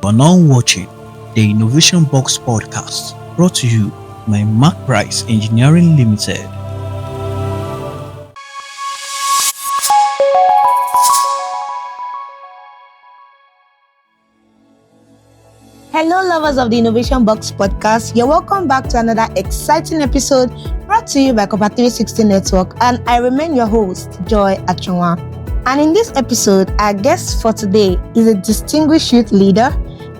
You are now watching the Innovation Box podcast, brought to you by Mark Price Engineering Limited. Hello, lovers of the Innovation Box podcast. You're welcome back to another exciting episode brought to you by Copper 360 Network, and I remain your host, Joy Achonwa. And in this episode, our guest for today is a distinguished youth leader,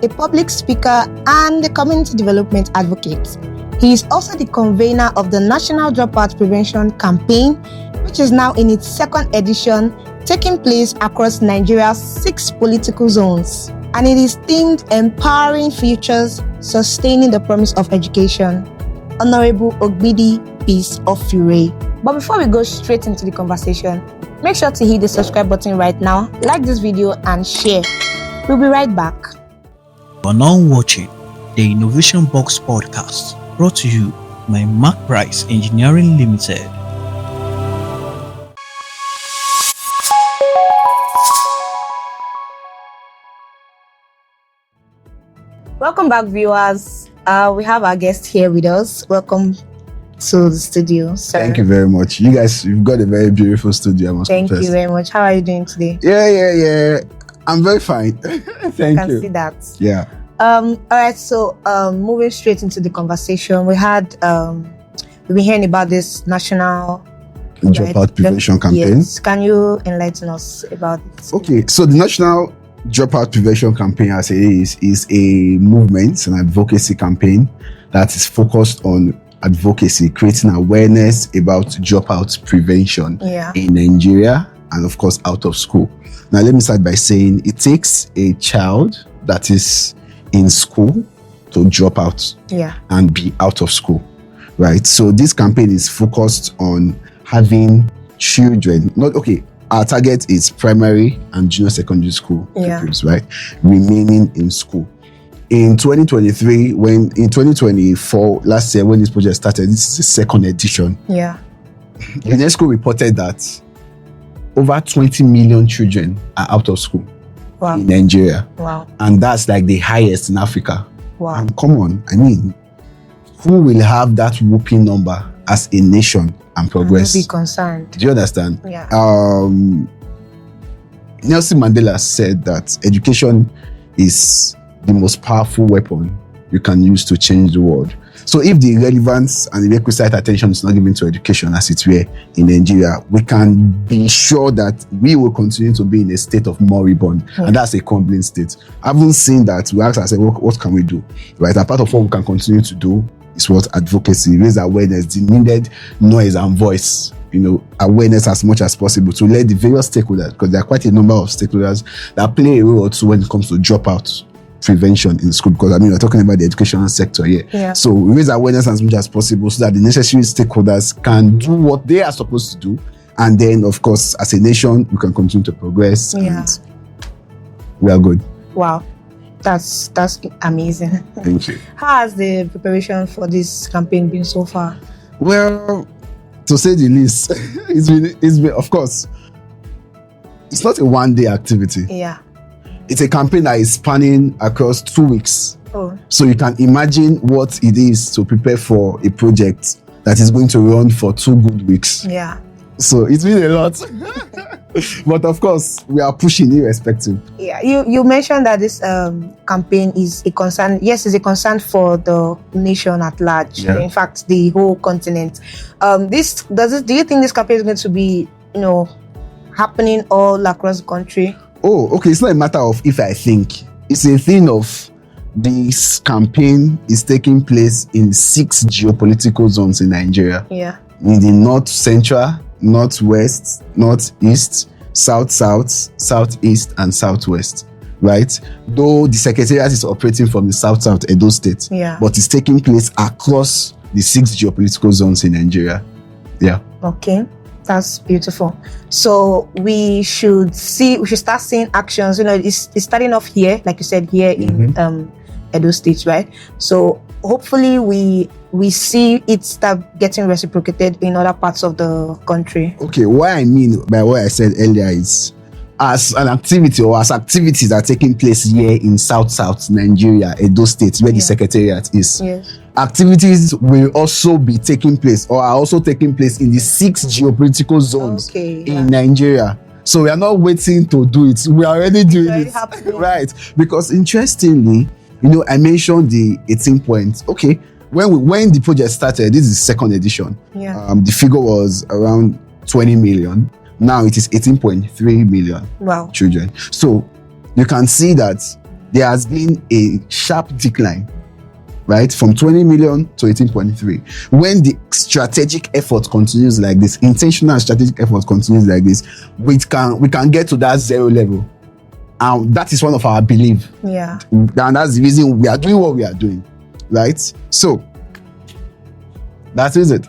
a public speaker, and a community development advocate. He is also the convener of the National Dropout Prevention Campaign, which is now in its second edition, taking place across Nigeria's 6 political zones. And it is themed Empowering Futures, Sustaining the Promise of Education. Honorable Ogbidi Peace Ofure Rhema. But before we go straight into the conversation, make sure to hit the subscribe button right now, like this video, and share. We'll be right back. You are now watching the Innovation Box podcast, brought to you by Mark Price Engineering Limited. Welcome back, viewers. We have our guest here with us. Welcome to the studio, sir. Thank you very much. You guys, you've got a very beautiful studio, I must Thank confess. you very much. How are you doing today? Yeah. I'm very fine. Thank I can you. see that. Yeah. All right, so moving straight into the conversation, we've been hearing about this national Dropout Prevention Campaign. Yes. Can you enlighten us about it? Okay, so the National Dropout Prevention Campaign, as it is a movement, an advocacy campaign that is focused on advocacy, creating awareness about dropout prevention in Nigeria and, of course, out of school. Now, let me start by saying it takes a child that is in school to drop out and be out of school, right? So this campaign is focused on having children, our target is primary and junior secondary school pupils, right? Remaining in school. In 2024, last year when this project started, this is the second edition. Yeah. UNESCO reported that over 20 million children are out of school in Nigeria. Wow. And that's like the highest in Africa. Wow. And come on, I mean, who will have that whooping number as a nation and progress? Be concerned. Do you understand? Yeah. Nelson Mandela said that education is the most powerful weapon you can use to change the world. So if the relevance and the requisite attention is not given to education as it were in Nigeria, we can be sure that we will continue to be in a state of moribund, and that's a crumbling state. Having seen that, we ask ourselves, what can we do? Right? A part of what we can continue to do is what advocacy, raise awareness, the needed noise and voice, awareness as much as possible to let the various stakeholders, because there are quite a number of stakeholders that play a role too when it comes to dropout prevention in school, because we're talking about the educational sector here. Yeah. So we raise awareness as much as possible so that the necessary stakeholders can do what they are supposed to do. And then, of course, as a nation, we can continue to progress and we are good. Wow. That's amazing. Thank you. How has the preparation for this campaign been so far? Well, to say the least, it's been, of course, it's not a one-day activity. Yeah. It's a campaign that is spanning across 2 weeks. Oh. So you can imagine what it is to prepare for a project that is going to run for 2 good weeks. Yeah. So it's been a lot. But of course, we are pushing irrespective. Yeah. You mentioned that this campaign is a concern. Yes, it's a concern for the nation at large. Yeah. In fact, the whole continent. Do you think this campaign is going to be, happening all across the country? Oh, okay. It's not a matter of if I think. It's a thing of this campaign is taking place in 6 geopolitical zones in Nigeria. Yeah. In the north central, northwest, northeast, southeast, and southwest. Right? Though the secretariat is operating from the south Edo State. Yeah. But it's taking place across the 6 geopolitical zones in Nigeria. Yeah. Okay. That's beautiful. So we should start seeing actions. It's starting off here, like you said, here in Edo State, right? So hopefully we see it start getting reciprocated in other parts of the country. Okay, what I mean by what I said earlier is as an activity or as activities are taking place here in South Nigeria, Edo State, where the secretariat is. Yes. Activities will also be taking place or are also taking place in the 6 geopolitical zones in Nigeria. So we are not waiting to do it. We are already doing it. Right. Because interestingly, I mentioned the 18 points. Okay. When the project started, this is second edition. Yeah. The figure was around 20 million. Now it is 18.3 million children. So you can see that there has been a sharp decline, right? From 20 million to 18.3. When the strategic effort continues like this, intentional strategic effort continues like this, we can get to that 0 level. And that is one of our belief. Yeah. And that's the reason we are doing what we are doing, right? So that is it.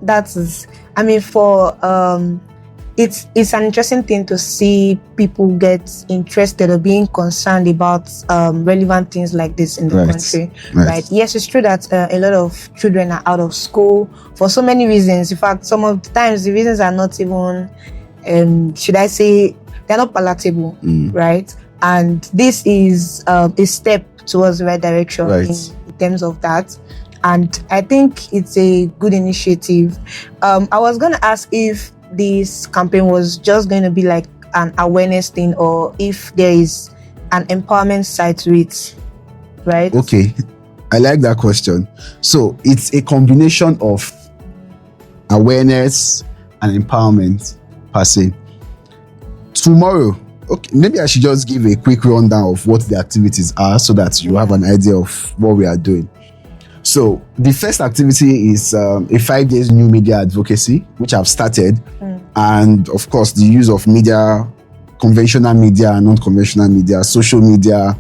That is, it's an interesting thing to see people get interested or being concerned about relevant things like this in the country. Right. Yes, it's true that a lot of children are out of school for so many reasons. In fact, some of the times the reasons are not even, should I say, they're not palatable, right? And this is a step towards the right direction in terms of that. And I think it's a good initiative. I was going to ask if this campaign was just going to be like an awareness thing or if there is an empowerment side to it, right? Okay, I like that question. So it's a combination of awareness and empowerment per se. Tomorrow, okay, maybe I should just give a quick rundown of what the activities are so that you have an idea of what we are doing. So the first activity is a 5 days new media advocacy, which I've started. And of course, the use of media, conventional media and non-conventional media, social media,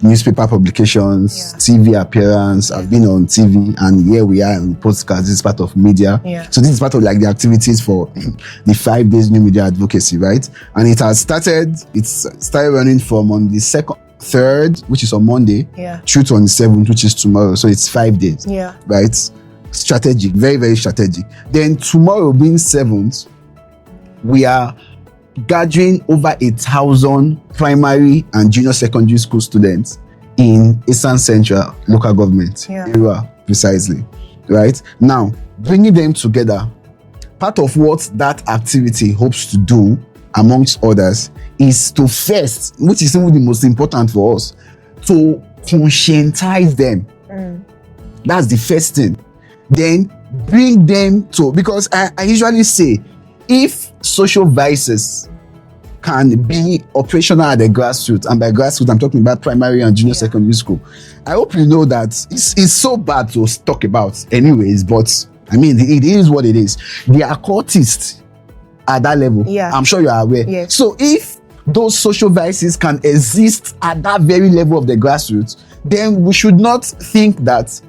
newspaper publications, TV appearance. I've been on TV and here we are on podcast. This is part of media. So this is part of like the activities for the 5 days new media advocacy, right? And it started running from on the 3rd, which is on Monday, through to on the 7th, which is tomorrow. So it's 5 days, right? Strategic, very, very strategic. Then tomorrow being 7th, we are gathering over 1,000 primary and junior secondary school students in Eastern Central local government, Irrua, precisely, right? Now, bringing them together, part of what that activity hopes to do, amongst others, is to first, which is even the most important for us, to conscientize them. That's the first thing. Then bring them to, because I usually say, if social vices can be operational at the grassroots, and by grassroots I'm talking about primary and junior secondary school, I hope you know that it's so bad to talk about anyways, but it is what it is. They are cultists at that level. I'm sure you are aware. So if those social vices can exist at that very level of the grassroots, then we should not think that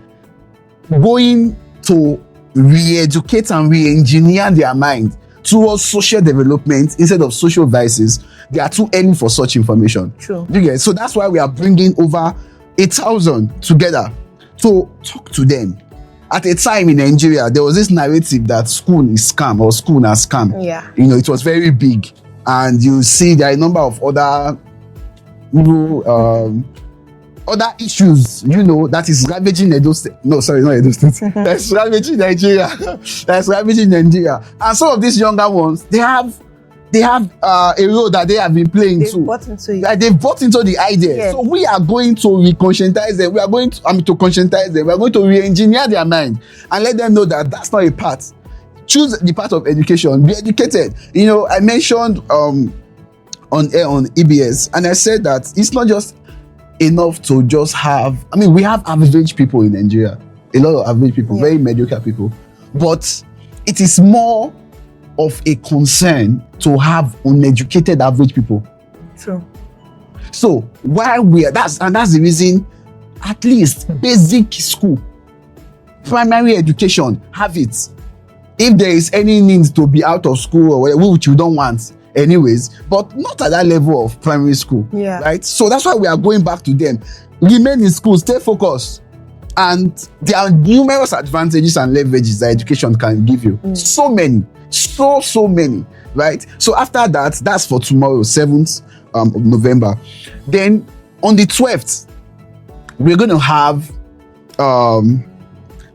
going to re-educate and re-engineer their mind towards social development instead of social vices, they are too early for such information. True. So that's why we are bringing over 1,000 together to talk to them. At a time in Nigeria, there was this narrative that school is scam or school has scam. It was very big. And you see there are a number of other other issues, that is ravaging Edo State. No, sorry, not Edo State. That's ravaging Nigeria. That's ravaging Nigeria. And some of these younger ones, they have a role that they have been playing too. They've bought into the idea. So we are going to re-conscientize them. We are going to conscientize them. We are going to re-engineer their mind and let them know that that's not a part. Choose the part of education. Be educated. I mentioned on air on EBS, and I said that it's not just enough to just have. We have average people in Nigeria. A lot of average people, very mediocre people. But it is more of a concern to have uneducated average people. True. So while that's the reason, at least basic school, primary education, have it. If there is any need to be out of school or whatever, which you don't want anyways, but not at that level of primary school, right? So that's why we are going back to them. Remain in school, stay focused. And there are numerous advantages and leverages that education can give you. So many. So many. right? So after that, that's for tomorrow, 7th of November. Then on the 12th, we're going to have an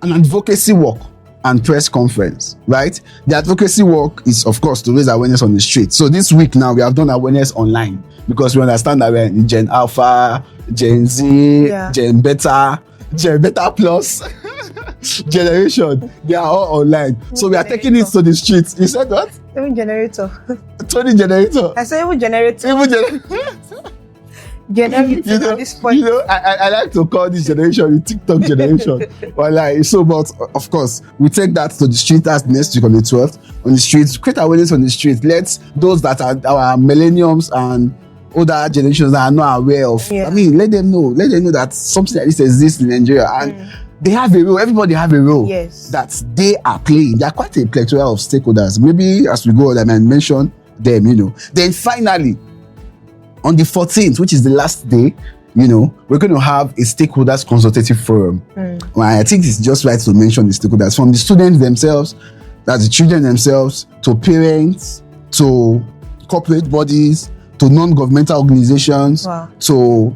advocacy walk and press conference, right? The advocacy work is, of course, to raise awareness on the street. So this week now, we have done awareness online because we understand that we're in Gen Alpha, Gen Z, Gen Beta Plus generation. They are all online. So we are taking it to the streets. You said what? Even generator. Tony generator. I said even generator. Even generator. Generator at this point. I like to call this generation the TikTok generation. But of course, we take that to the street. That's next week on the 12th. On the streets, create awareness on the street. Let those that are our millenniums and older generations that are not aware of. Yeah. I mean, let them know that something like this exists in Nigeria, and they have a role. Everybody have a role that they are playing. They are quite a plethora of stakeholders. Maybe as we go on, I might mention them. Then finally, on the 14th, which is the last day, we're going to have a stakeholders consultative forum. I think it's just right to mention the stakeholders, from the students themselves, that's the children themselves, to parents, to corporate bodies, to non-governmental organizations, to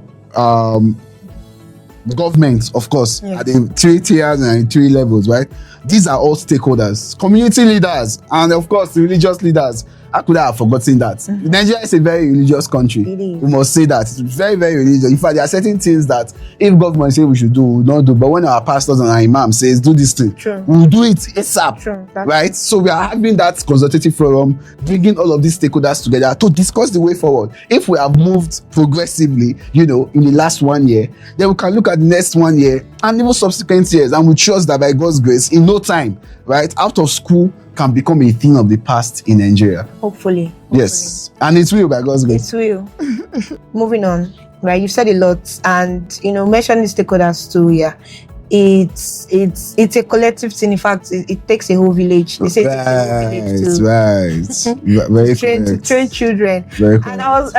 governments, of course, at the 3 tiers and 3 levels, right? These are all stakeholders, community leaders, and of course, the religious leaders. How could I have forgotten that? Nigeria is a very religious country. We must say that. It's very, very religious. In fact, there are certain things that if government say we should do, we will not do. But when our pastors and our imam says, do this thing, we'll do it ASAP. Right? So we are having that consultative forum, bringing all of these stakeholders together to discuss the way forward. If we have moved progressively, in the last 1 year, then we can look at the next 1 year and even subsequent years. And we trust that by God's grace, in no time, right, out of school can become a thing of the past in Nigeria. Hopefully. Yes. And it will by God's grace. It will. Moving on, right? You've said a lot, and mention the stakeholders too. Yeah. It's a collective thing. In fact, it takes a whole village. They say it takes a whole village to Very train children. Very and I was,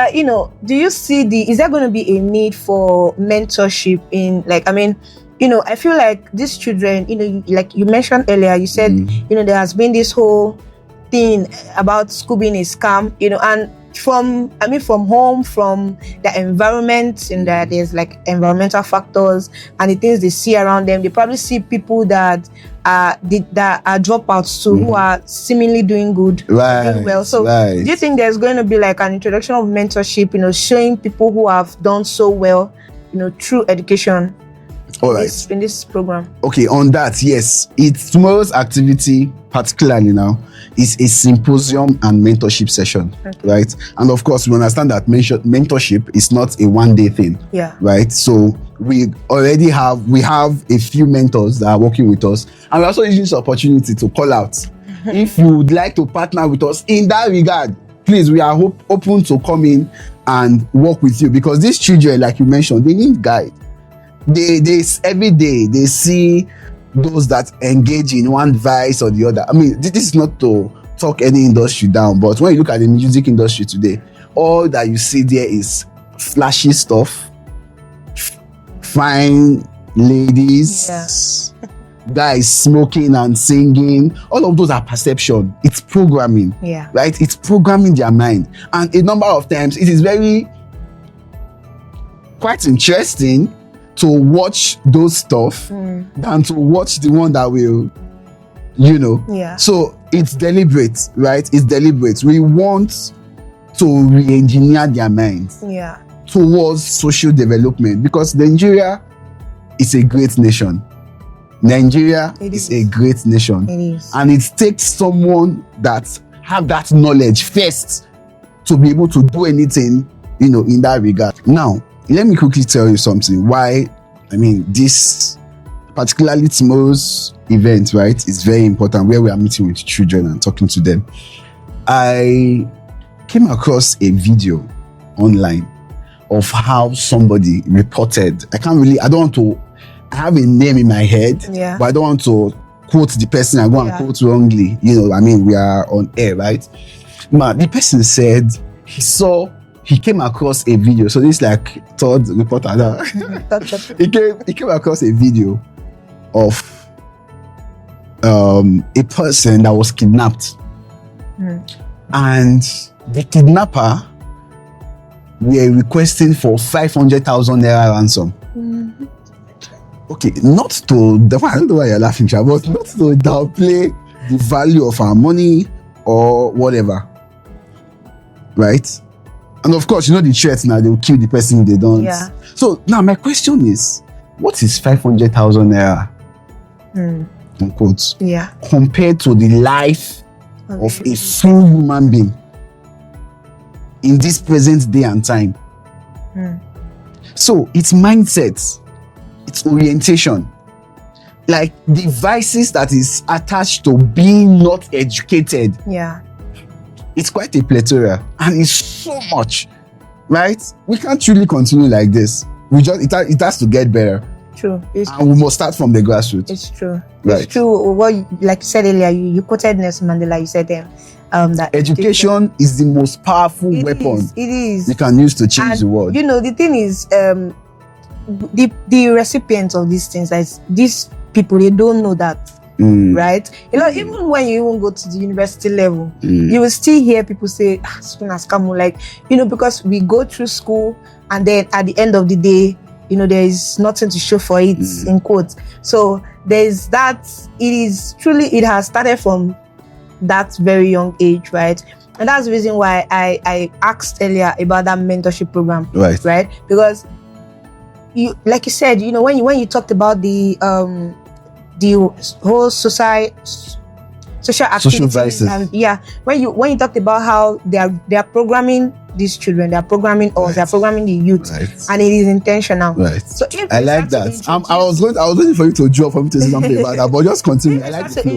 do you see is there going to be a need for mentorship in, I feel like these children, like you mentioned earlier, you said, there has been this whole thing about school being a scam, and from home, from the environment, and that there's like environmental factors and the things they see around them. They probably see people that are dropouts too, who are seemingly doing good, doing well. So do you think there's going to be like an introduction of mentorship, showing people who have done so well, through education? All right. In this program. Okay, on that, yes. It's tomorrow's activity, particularly now, is a symposium and mentorship session, right? And of course, we understand that mentorship is not a one-day thing, right? So we have a few mentors that are working with us, and we're also using this opportunity to call out. If you would like to partner with us in that regard, please, we are open to come in and work with you, because these children, like you mentioned, they need guide. They every day they see those that engage in one vice or the other. I mean, this is not to talk any industry down, but when you look at the music industry today, all that you see there is flashy stuff, fine ladies, guys smoking and singing. All of those are perception. It's programming, right? It's programming their mind, and a number of times it is quite interesting to watch those stuff than to watch the one that will, So it's deliberate, right? It's deliberate. We want to re-engineer their minds towards social development, because Nigeria is a great nation. Nigeria is a great nation. It is. And it takes someone that have that knowledge first to be able to do anything, in that regard. Now, let me quickly tell you something. This, particularly tomorrow's event, right, is very important, where we are meeting with children and talking to them. I came across a video online of how somebody reported. I have a name in my head, but I don't want to quote the person and go and quote wrongly. We are on air, right? Now, the person said he came across a video. So this is like third reporter now. He came across a video of a person that was kidnapped and the kidnapper were requesting for 500,000 naira ransom. Okay, not to, I don't know why you're laughing, but not to downplay the value of our money or whatever, right? And of course, the threats now, they will kill the person if they don't. Yeah. So now my question is, what is 500,000 naira? In quotes. Yeah. Compared to the life of a full human being in this present day and time. So it's mindset, it's orientation, like the vices that is attached to being not educated. Yeah. It's quite a plethora, and it's so much, right? We can't really continue like this. It has to get better. True. And we must start from the grassroots. It's true. Right. It's true. What, like you said earlier, you quoted Nelson Mandela. You said that education is the most powerful weapon it is. You can use to change the world. The thing is, the recipients of these things, like these people, they don't know that. Right? Even when you even go to the university level, you will still hear people say, because we go through school and then at the end of the day, there is nothing to show for it, in quotes. So there's that. It has started from that very young age, right? And that's the reason why I asked earlier about that mentorship program, right? Because like you said, when you talked about the whole social activities, and when you talked about how they are programming these children, they are programming us, they are programming the youth, and it is intentional. Right. So I like that. I was waiting for you to draw for me to say something about that, but just continue. I like the flow.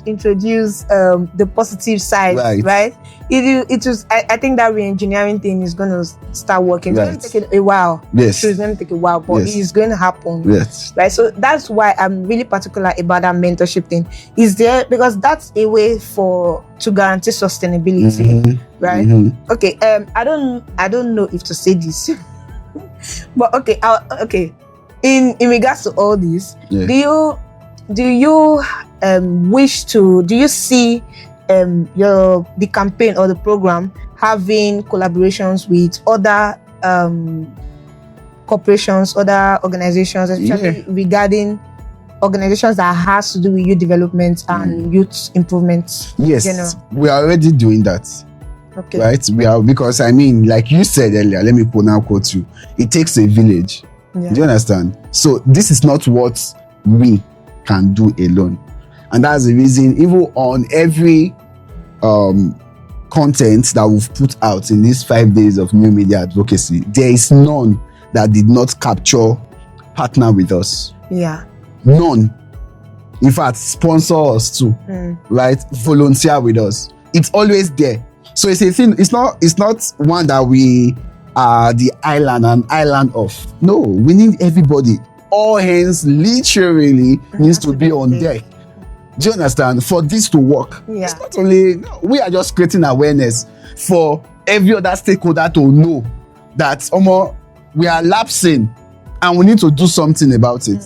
Introduce the positive side, right? I think that re-engineering thing is going to start working. It's going to take a while. Yes. It's going to take a while, but it is going to happen. Yes. Right. So that's why I'm really particular about that mentorship thing. Is there, because that's a way to guarantee sustainability, right? Okay. I don't know if to say this, but okay. Okay. In regards to all this, do you see the campaign or the program having collaborations with other corporations, other organizations, especially regarding organizations that has to do with youth development and youth improvement? Yes, we are already doing that. Okay. Right? We are, because like you said earlier, let me quote you. It takes a village. Yeah. Do you understand? So this is not what we can do alone. And that's the reason, even on every content that we've put out in these 5 days of new media advocacy, there is none that did not capture partner with us. Yeah. None. In fact, sponsor us too. Right? Volunteer with us. It's always there. So it's a thing. It's not one that we are the island of. No, we need everybody. All hands literally needs to be on deck. Do you understand? For this to work, it's not only, we are just creating awareness for every other stakeholder to know that we are lapsing and we need to do something about it.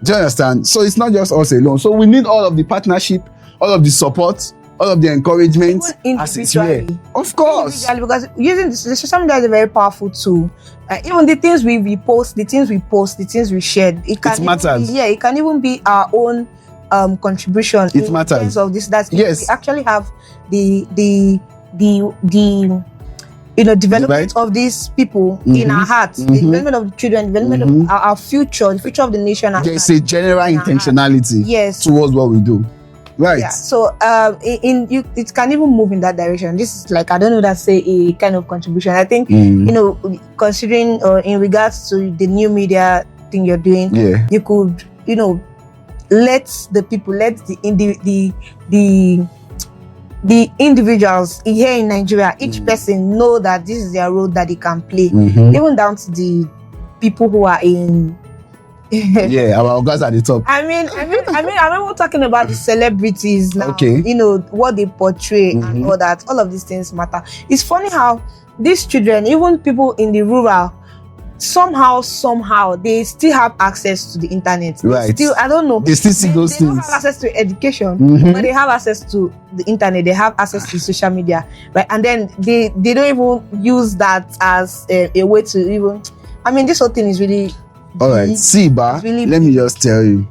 Do you understand? So it's not just us alone. So we need all of the partnership, all of the support, all of the encouragement as it's here. Of course. Because using the social media is a very powerful tool. Even the things we repost, the things we post, the things we shared, it matters. It can even be our own contribution. It matters. Terms of this, that we actually have the development of these people in our hearts, the development of the children, development of our future, the future of the nation. There's a general intentionality towards what we do. Right. Yeah. So it can even move in that direction. This is like, I don't know, that's a kind of contribution. I think considering in regards to the new media thing you're doing, you could let the people, let the individuals here in Nigeria, each person know that this is their role that they can play, even down to the people who are in. Our guys at the top. I mean, I'm talking about the celebrities now. Okay. What they portray and all that. All of these things matter. It's funny how these children, even people in the rural, somehow they still have access to the internet. Right. Still, I don't know. They still see those They don't things. have access to education, Mhm. but they have access to the internet. They have access to social media, right? And then they don't even use that as a way to even. I mean, this whole thing is really. All right. See, Ba, really let me just tell you.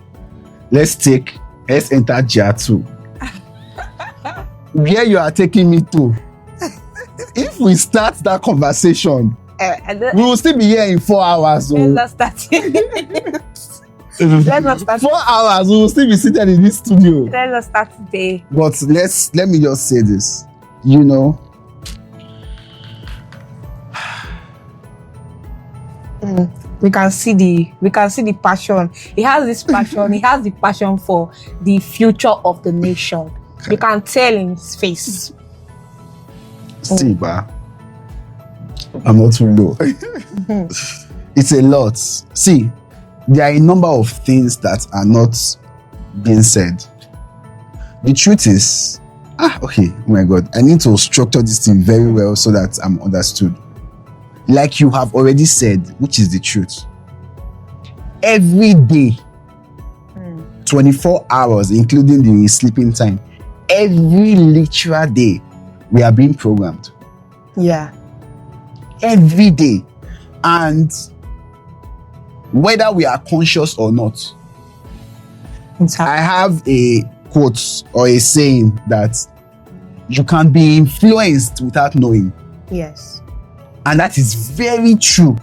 Let's enter Gear 2. Where you are taking me to. If we start that conversation, we will still be here in 4 hours. Let's not start. Let's not start. 4 hours, we will still be seated in this studio. Let's not start today. But let me just say this. You know, We can see the passion. He has this passion. He has the passion for the future of the nation. You can tell in his face. see, Ba, I'm not too low. It's a lot. See, there are a number of things that are not being said. The truth is, okay, oh my God, I need to structure this thing very well so that I'm understood. Like you have already said, which is the truth. Every day, 24 hours, including the sleeping time, every literal day, we are being programmed. Yeah. Every day. And whether we are conscious or not, I have a quote or a saying that you can be influenced without knowing. Yes. And that is very true.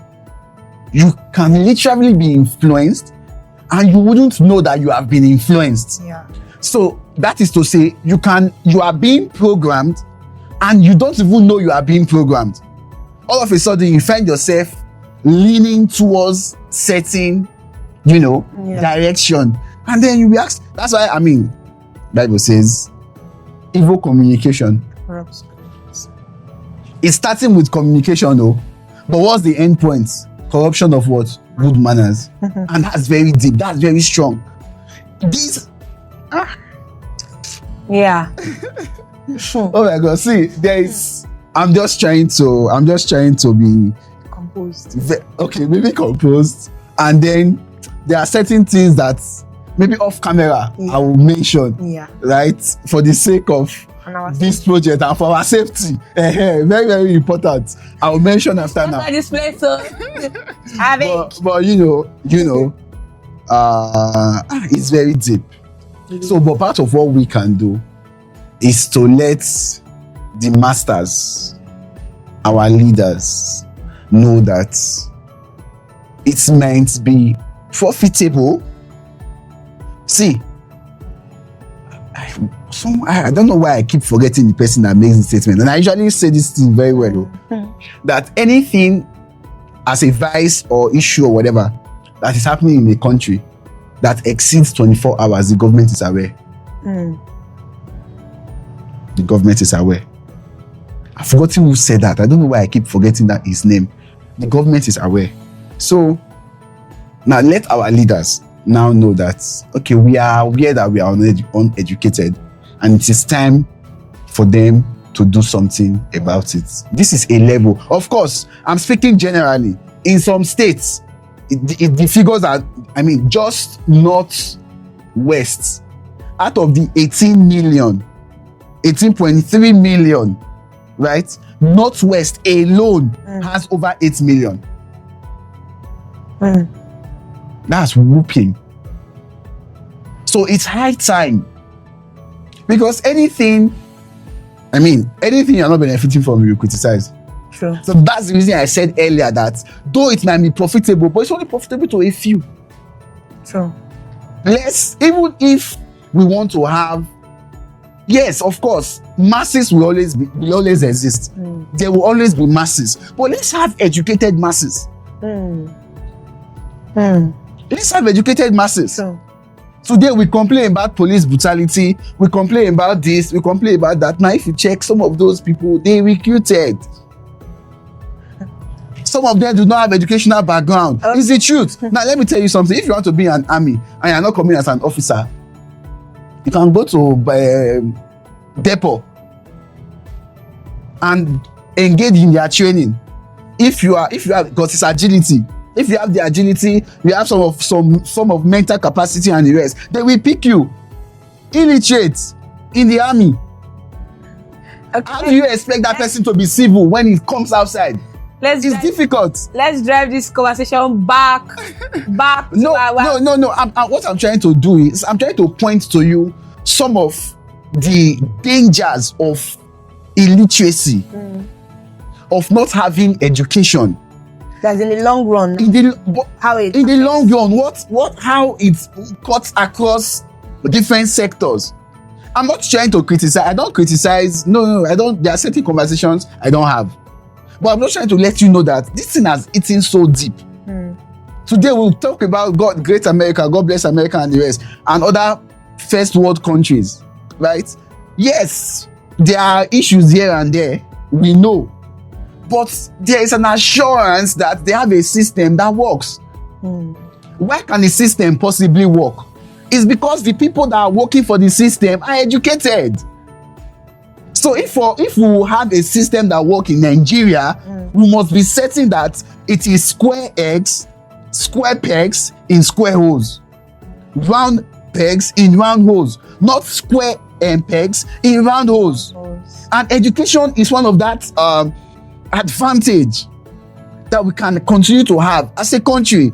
You can literally be influenced and you wouldn't know that you have been influenced. Yeah. So that is to say, you are being programmed and you don't even know you are being programmed. All of a sudden, you find yourself leaning towards certain, direction. And then you react. That's why, Bible says, evil communication. It's starting with communication, though. But what's the end point? Corruption of what? Good manners. And that's very deep. That's very strong. These... Yeah. Oh my God. See, I'm just trying to be Composed. Maybe composed. And then there are certain things that maybe off camera I will mention. Yeah. Right? For the sake of this project and for our safety. Very, very important. I will mention after now. This place, but it's very deep. So, but part of what we can do is to let the masters, our leaders, know that it might be profitable. See, I don't know why I keep forgetting the person that makes the statement, and I usually say this thing very well, that anything as a vice or issue or whatever that is happening in a country that exceeds 24 hours, the government is aware. The government is aware. I've forgotten who said that. I don't know why I keep forgetting that his name. The government is aware. So now let our leaders now know that, okay, we are aware that we are uneducated and it is time for them to do something about it. This is a level. Of course, I'm speaking generally. In some states, the figures are, just northwest, out of the 18.3 million, right? Northwest alone has over 8 million. That's whooping. So it's high time. Because anything you're not benefiting from, you criticize. True. So that's the reason I said earlier that though it might be profitable, but it's only profitable to a few. True. Even if we want to have, yes, of course, masses will always exist. There will always be masses. But let's have educated masses. Let's have educated masses. True. Today we complain about police brutality, we complain about this, we complain about that. Now if you check some of those people, they recruited. Some of them do not have educational background. It's the truth. Now let me tell you something. If you want to be in an army and you're not coming as an officer, you can go to depot and engage in their training. If you have got this agility, if you have the agility, you have some form of mental capacity and the rest, they will pick you. Illiterate in the army. Okay. How do you expect that person to be civil when it comes outside? It's difficult. Let's drive this conversation back. No. What I'm trying to do is I'm trying to point to you some of the dangers of illiteracy, of not having education. That's in the long run. How it cuts across different sectors. I'm not trying to criticize. I don't criticize. No, I don't. There are certain conversations I don't have. But I'm not trying to let you know that this thing has eaten so deep. Today we'll talk about God, Great America, God bless America and the rest, and other first world countries, right? Yes, there are issues here and there, we know. But there is an assurance that they have a system that works. Why can the system possibly work? It's because the people that are working for the system are educated. So if we have a system that works in Nigeria, we must be certain that it is square pegs in square holes, round pegs in round holes, not square pegs in round holes. And education is one of that advantage that we can continue to have as a country,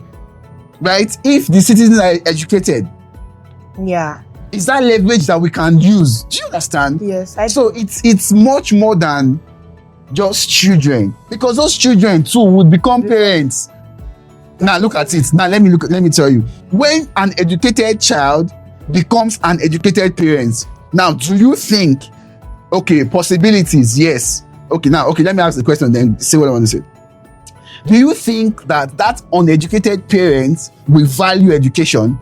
right? If the citizens are educated. Yeah. It's that leverage that we can use. Do you understand? Yes. So it's much more than just children, because those children too would become parents. Now look at it. Now let me tell you. When an educated child becomes an educated parent, now do you think, okay, possibilities, yes. Okay, let me ask the question then say what I want to say. Do you think that uneducated parent will value education?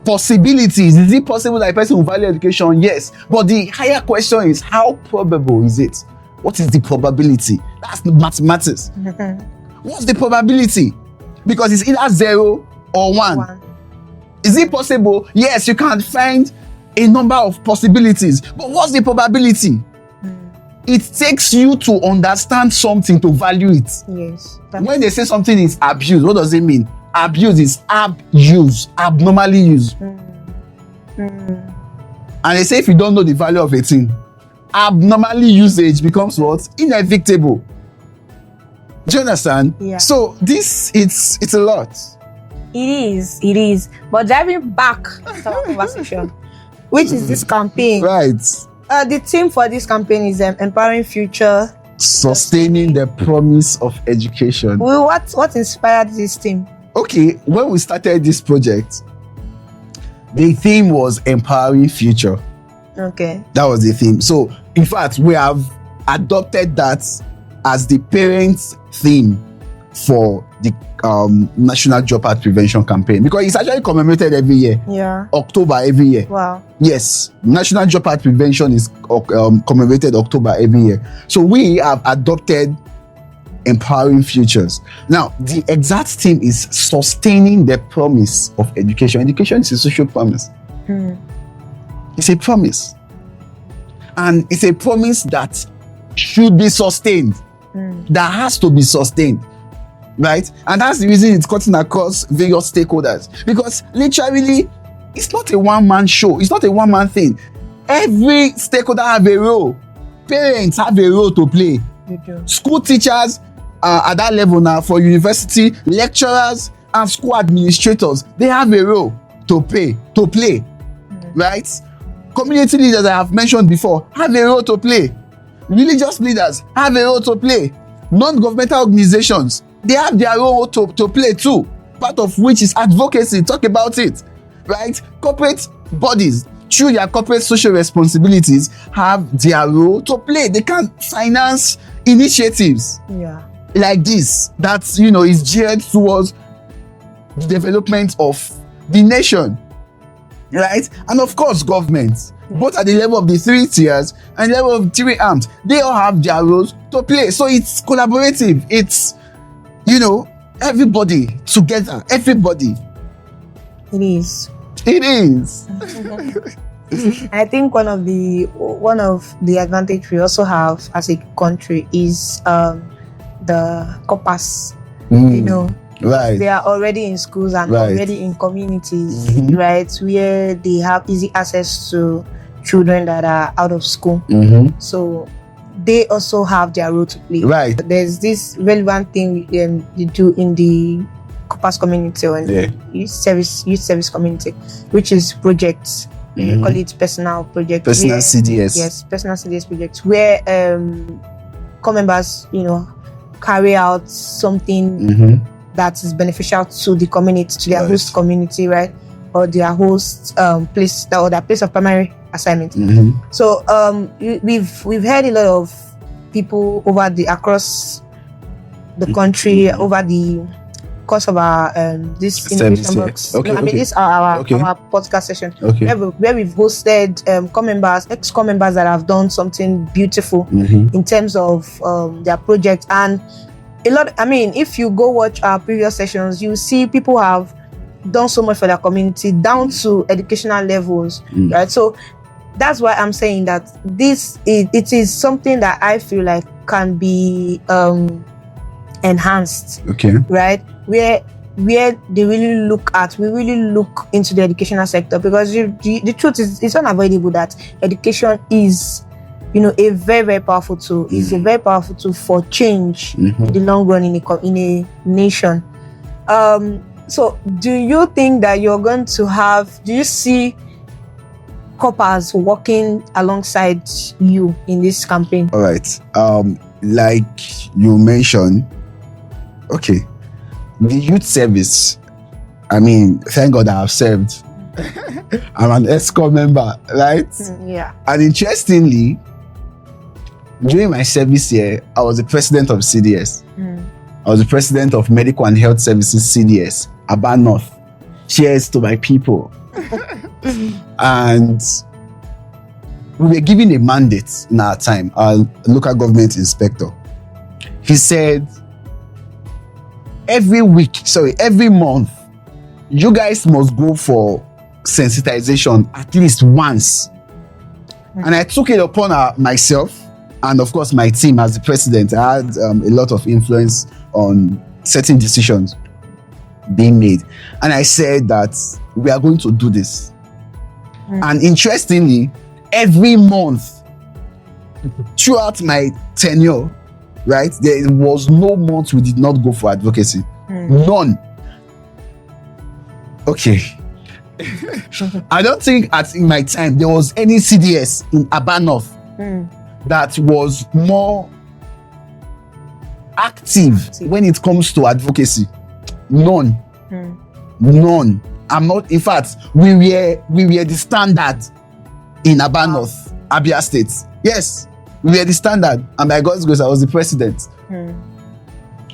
Possibilities, is it possible that a person will value education? Yes. But the higher question is, how probable is it? What is the probability? That's mathematics. What's the probability? Because it's either 0 or 1. Is it possible? Yes, you can find a number of possibilities. But what's the probability? It takes you to understand something to value it. Yes. When they say something is abused, what does it mean? Abuse is abnormally used. And they say if you don't know the value of a thing, abnormally usage becomes what? Inevitable. Do you understand? Yeah. So this, it's a lot. It is. But driving back to our conversation, which is this campaign. Right. The theme for this campaign is empowering future, sustaining the promise of education. Well, what inspired this theme? Okay, when we started this project, the theme was empowering future. Okay. That was the theme. So, in fact, we have adopted that as the parents' theme for the National Dropout Prevention Campaign, because it's actually commemorated every year. Yeah. October every year. Wow. Yes, National Dropout Prevention is commemorated October every year. So we have adopted empowering futures. Now, the exact theme is sustaining the promise of education. Education is a social promise. It's a promise. And it's a promise that should be sustained. That has to be sustained. Right? And that's the reason it's cutting across various stakeholders. Because literally, it's not a one-man show. It's not a one-man thing. Every stakeholder have a role. Parents have a role to play. School teachers at that level now, for university, lecturers and school administrators, they have a role to play. Right? Community leaders I have mentioned before have a role to play. Religious leaders have a role to play. Non-governmental organizations, they have their role to play too, part of which is advocacy. Talk about it, right? Corporate bodies, through their corporate social responsibilities, have their role to play. They can finance initiatives like this that, is geared towards the development of the nation, right? And of course, governments, both at the level of the 3 tiers and the level of 3 arms, they all have their roles to play. So it's collaborative. It's everybody together. Everybody. It is. I think one of the advantage we also have as a country is the corpus you know, Right. they are already in schools and Right. already in communities, right, where they have easy access to children that are out of school. So they also have their role to play. Right. There's this relevant thing you do in the corpus community or in the youth service community, which is projects. They call it personal projects. Personal CDS. Yes, personal CDS projects, where core members, you know, carry out something that is beneficial to the community, to their host community, right, or their host place or their place of primary assignment. So we've heard a lot of people across the country over the course of our this innovation box. This our podcast session where we've hosted ex-core members that have done something beautiful in terms of their project. And a lot, if you go watch our previous sessions, you see people have done so much for their community down to educational levels, right? So that's why I'm saying that it is something that I feel like can be enhanced, right? Where we really look into the educational sector, because the truth is, it's unavoidable that education is, you know, a very, very powerful tool. It's a very powerful tool for change in the long run in a nation. So do you think that do you see corpers working alongside you in this campaign? All right. Like you mentioned, the youth service, thank God I have served. I'm an ESCOM member, right? Yeah. And interestingly, during my service year, I was the president of CDS. I was the president of Medical and Health Services CDS, Aba North. Cheers to my people. And we were given a mandate in our time, our local government inspector. He said, every month, you guys must go for sensitization at least once. And I took it upon myself, and of course my team as the president. I had a lot of influence on certain decisions being made. And I said that we are going to do this. And interestingly, every month throughout my tenure, right, there was no month we did not go for advocacy. None. I don't think in my time there was any CDS in Aba North that was more active when it comes to advocacy. None. None. In fact, we were the standard in Aba North, Abia State. Yes, we were the standard, and by God's grace, I was the president.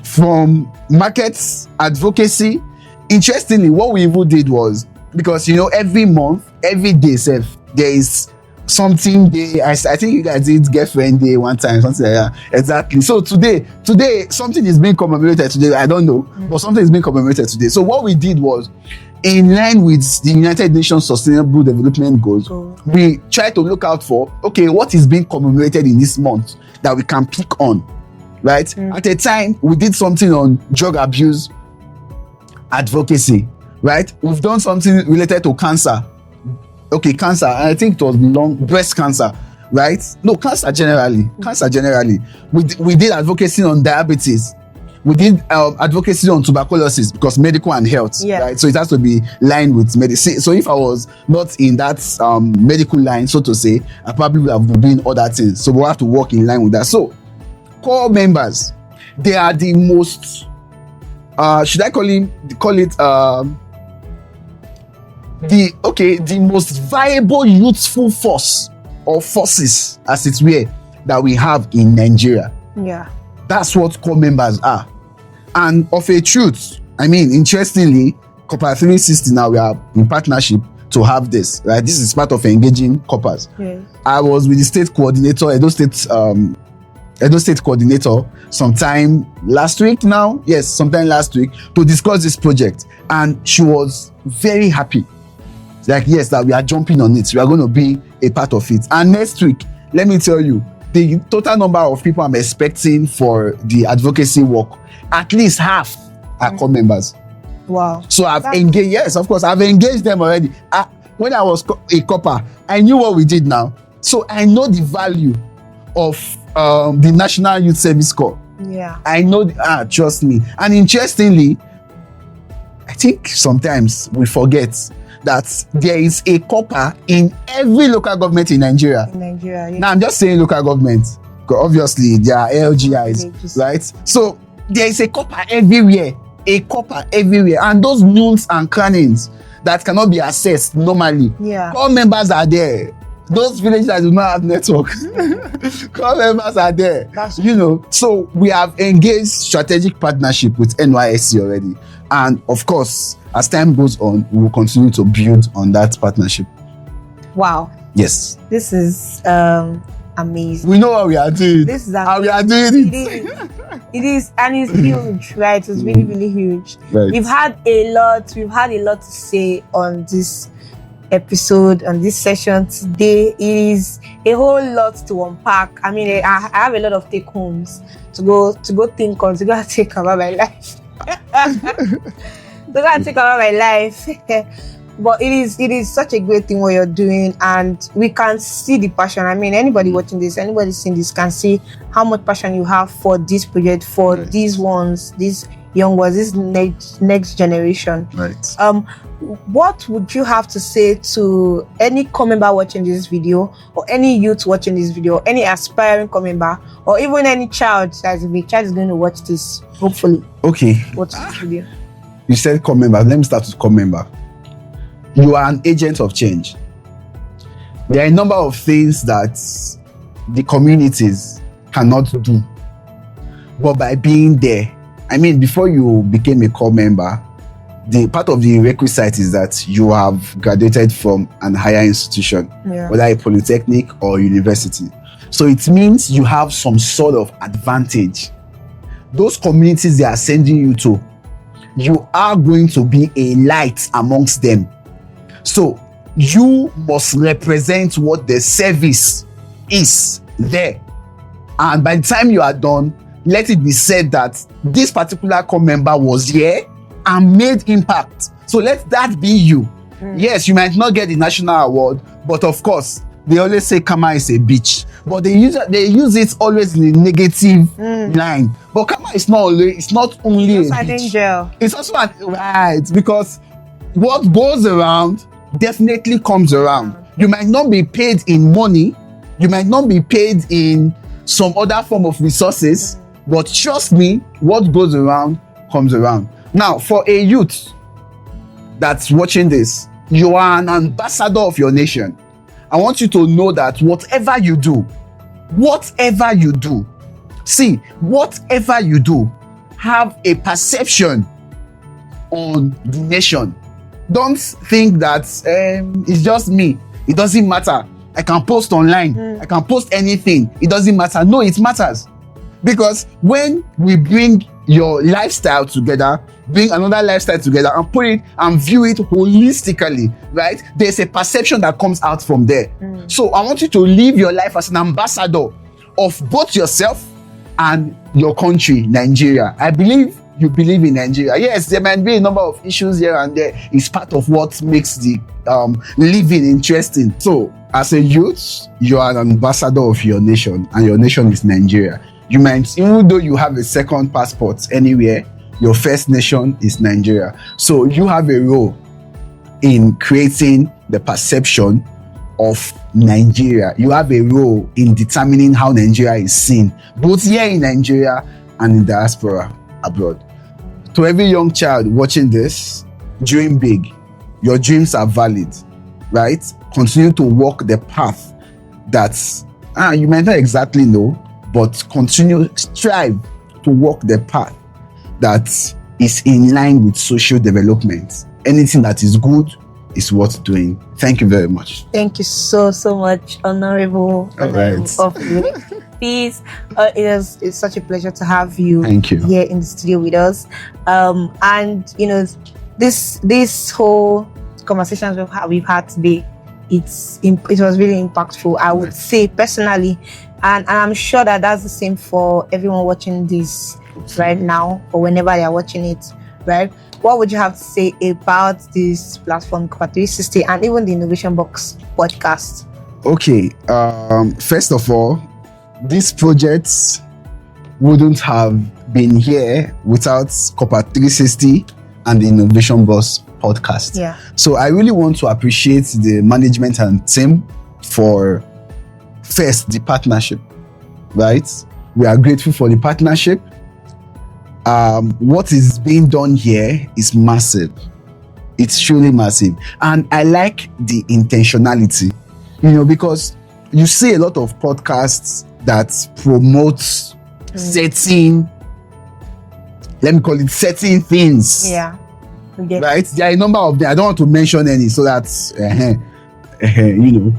From markets, advocacy. Interestingly, what we even did was, because every month, every day, there is something day. I think you guys did girlfriend day one time, something like that. Exactly. So today, something is being commemorated today. I don't know, but something is being commemorated today. So what we did was, in line with the United Nations Sustainable Development Goals, we try to look out for, what is being commemorated in this month that we can pick on, right? At a time, we did something on drug abuse advocacy, right? We've done something related to cancer. Cancer, and I think it was breast cancer, right? No, cancer generally. We did advocacy on diabetes. We did advocacy on tuberculosis, because medical and health, right? So it has to be lined with medicine. So if I was not in that medical line, so to say, I probably would have been doing other things. So we'll have to work in line with that. So core members, they are the most, should I call it the most viable youthful force or forces, as it were, that we have in Nigeria. Yeah. That's what core members are. And of a truth, interestingly, Corporate 360 now, we are in partnership to have this, right? This is part of engaging corpers. Yes. I was with the state coordinator, Edo State coordinator, sometime last week now. Yes, sometime last week, to discuss this project. And she was very happy. Like, yes, that we are jumping on it. We are going to be a part of it. And next week, let me tell you, the total number of people I'm expecting for the advocacy work, at least half are core members. Wow. So I've engaged, yes, of course, I've engaged them already. When I was a copper, I knew what we did now. So I know the value of the National Youth Service Corps. Yeah. I know, trust me. And interestingly, I think sometimes we forget that there is a copper in every local government in Nigeria. Yeah. Now I'm just saying local government, because obviously there are LGIs, right? So there is a copper everywhere, and those nooks and crannies that cannot be accessed normally. Yeah. Core members are there. Those villages that do not have network, core members are there. So we have engaged strategic partnership with NYSC already. And of course, as time goes on, we will continue to build on that partnership. Wow. Yes. This is amazing. We know what we are doing. This is how we are doing it. It is, and it's huge, right? It's really, really huge. Right. We've had a lot to say on this episode, on this session today. It is a whole lot to unpack. I mean, I have a lot of take homes to go think on, to go and take about my life. But it is such a great thing what you're doing, and we can see the passion. I mean, anybody watching this, anybody seeing this can see how much passion you have for this project, for these ones, these young ones, this next generation. Right. What would you have to say to any core member watching this video, or any youth watching this video, any aspiring core member, or even any child that if a child is going to watch this, hopefully. Okay. Watch this video. You said core member. Let me start with core member. You are an agent of change. There are a number of things that the communities cannot do, but by being there, I mean, before you became a core member, the part of the requisite is that you have graduated from an higher institution, whether a polytechnic or university. So it means you have some sort of advantage. Those communities they are sending you to, you are going to be a light amongst them. So you must represent what the service is there. And by the time you are done, let it be said that this particular core member was here and made impact. So let that be you. Yes, you might not get the national award, but of course, they always say karma is a bitch. But they use it always in a negative line. But karma is not only a bitch. It's also right, because what goes around definitely comes around. You might not be paid in money, you might not be paid in some other form of resources, but trust me, what goes around comes around. Now, for a youth that's watching this, you are an ambassador of your nation. I want you to know that whatever you do, have a perception on the nation. Don't think that it's just me. It doesn't matter. I can post online. I can post anything. It doesn't matter. No, it matters. Because when we bring your lifestyle together, bring another lifestyle together and put it and view it holistically, right? There's a perception that comes out from there. So I want you to live your life as an ambassador of both yourself and your country, Nigeria. I believe you believe in Nigeria. Yes, there might be a number of issues here and there. It's part of what makes the living interesting. So as a youth, you are an ambassador of your nation, and your nation is Nigeria. You might, even though you have a second passport anywhere, your first nation is Nigeria. So you have a role in creating the perception of Nigeria. You have a role in determining how Nigeria is seen, both here in Nigeria and in diaspora abroad. To every young child watching this, dream big. Your dreams are valid, right? Continue to walk the path that you might not exactly know, but strive to walk the path that is in line with social development. Anything that is good is worth doing. Thank you very much. Thank you so much, Honorable Ogbidi Peace. It's such a pleasure to have you. Thank you. Here in the studio with us. And you know, this whole conversations we've had today, it was really impactful, I would say personally, and I'm sure that that's the same for everyone watching this right now, or whenever they are watching it. right? What would you have to say about this platform, Dropout 360, and even the Innovation Box podcast? Okay. First of all, this project wouldn't have been here without Dropout 360 and the Innovation Box podcast. Yeah. So I really want to appreciate the management and team for first the partnership, right? We are grateful for the partnership. What is being done here is massive. It's truly massive. And I like the intentionality, because you see a lot of podcasts that promote certain, let me call it certain things. Yeah. Right? There are a number of them. I don't want to mention any so that,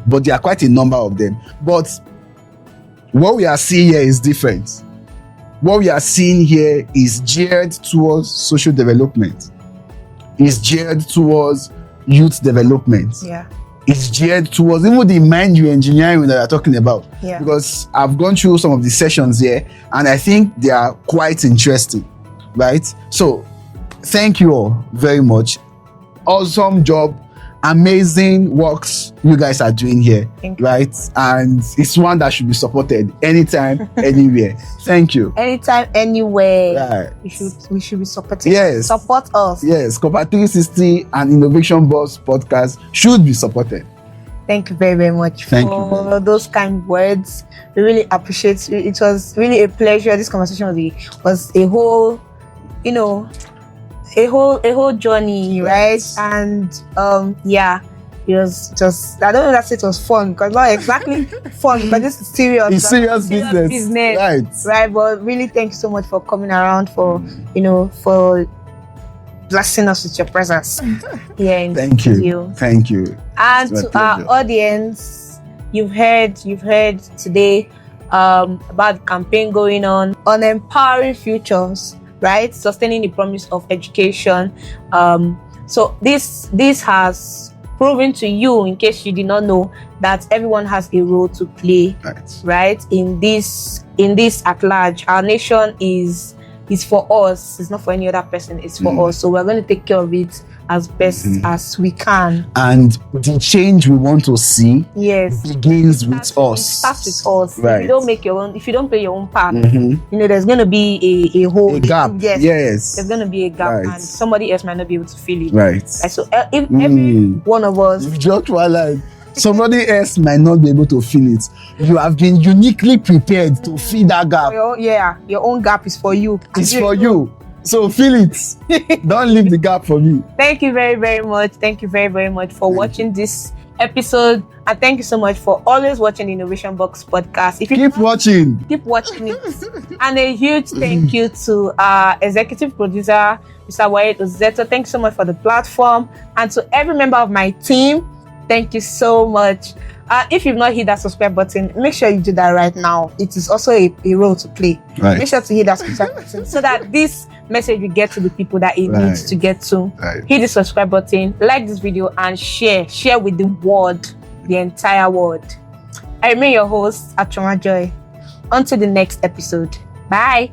but there are quite a number of them. But what we are seeing here is different. What we are seeing here is geared towards social development. It's geared towards youth development. Yeah. It's geared towards even the mind you engineering that you're talking about. Yeah. Because I've gone through some of the sessions here and I think they are quite interesting. Right? So thank you all very much. Awesome job. Amazing works you guys are doing here. Right? And it's one that should be supported anytime, anywhere. Thank you. Anytime, anywhere. Right. We should be supporting. Yes. Support us. Yes. Dropout 360 and Innovation Box podcast should be supported. Thank you very, very much for those kind words. We really appreciate it. It was really a pleasure. This conversation was a whole, a whole journey, right? And it was just, I don't know that it was fun, because not exactly fun, but this is serious. It's serious business. Right. But really, thank you so much for coming around, for for blessing us with your presence here in the studio. Thank you. And to our audience, you've heard today about the campaign going on empowering futures, right? Sustaining the promise of education. So this has proven to you, in case you did not know, that everyone has a role to play, right? In this at large. Our nation is for us. It's not for any other person. It's for us. So we're going to take care of it as best as we can. And the change we want to see begins with us. It starts with us. Right. If you don't play your own part, there's going to be a hole. A gap. Yes. There's going to be a gap, and somebody else might not be able to fill it. Right. So if every one of us, just while somebody else might not be able to fill it, you have been uniquely prepared to fill that gap. Your own gap is for you. It's for you. So fill it. Don't leave the gap for me. Thank you very, very much. Thank you very, very much for watching this episode. And thank you so much for always watching the Innovation Box podcast. If you keep watching it. And a huge thank you to our executive producer, Mr. Wyatt Ozeto. Thanks so much for the platform. And to every member of my team, thank you so much. If you've not hit that subscribe button, make sure you do that right now. It is also a role to play. Right. Make sure to hit that subscribe button so that this message will get to the people that it needs to get to. Right. Hit the subscribe button, like this video, and share with the world, the entire world. I remain your host, Achonwa Joy. Until the next episode. Bye.